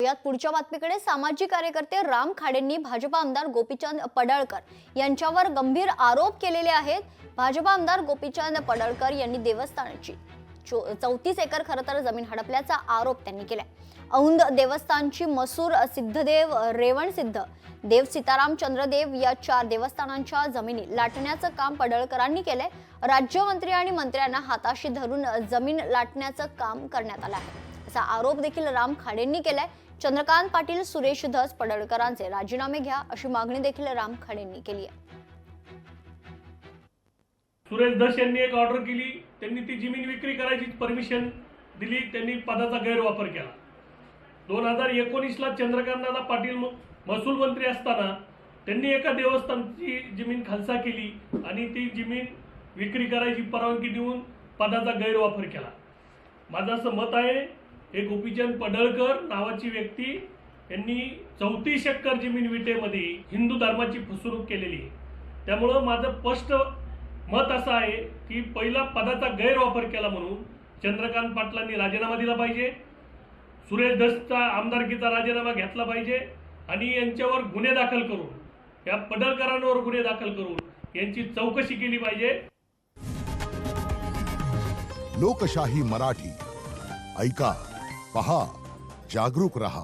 यात पुढच्या बातमीकडे सामाजिक कार्यकर्ते राम खाडेंनी भाजपा आमदार गोपीचंद पडळकर यांच्यावर गंभीर आरोप केलेले आहेत। भाजपा आमदार गोपीचंद पडळकर यांनी देवस्थानाची 34 एकर खरं तर जमीन हडपल्याचा आरोप त्यांनी केलाय। औंध देवस्थानची मसूर सिद्धदेव रेवण सिद्ध देव सीताराम चंद्रदेव या 4 देवस्थानांच्या जमिनी लाटण्याचं काम पडळकरांनी केलंय। राज्यमंत्री आणि मंत्र्यांना हाताशी धरून जमीन लाटण्याचं काम करण्यात आलं आहे असा आरोप देखील राम खाडेंनी केलाय। चंद्रकांत पाटील सुरेश धस पडळकरांचे राजीनामे घ्या अशी मागणी देखील राम खाडेंनी केली आहे। सुरेश धस यांनी एक ऑर्डर केली, त्यांनी ती जमीन विक्री करायची परमिशन दिली, त्यांनी पदाचा गैरवापर केला। 2019 ला चंद्रकांत पाटील महसूल मंत्री असताना त्यांनी एका देवस्थानची जमीन खालसा केली आणि ती जमीन विक्री करायची परवानगी देऊन पदाचा गैरवापर केला। माझं असं मत आहे, हे गोपीचंद पडळकर नावाची व्यक्ती यांनी 34 एकर जमीन विटेमध्ये हिंदू धर्माची फसवणूक केलेली आहे। त्यामुळे माझं स्पष्ट मत असं आहे की पहिला पदाचा गैरवापर केला म्हणून चंद्रकांत पाटलांनी राजीनामा दिला पाहिजे, सुरेश धसचा आमदारकीचा राजीनामा घेतला पाहिजे आणि यांच्यावर गुन्हे दाखल करून या पडळकरांवर गुन्हे दाखल करून यांची चौकशी केली पाहिजे। लोकशाही मराठी ऐका, पहा, जागरूक रहा।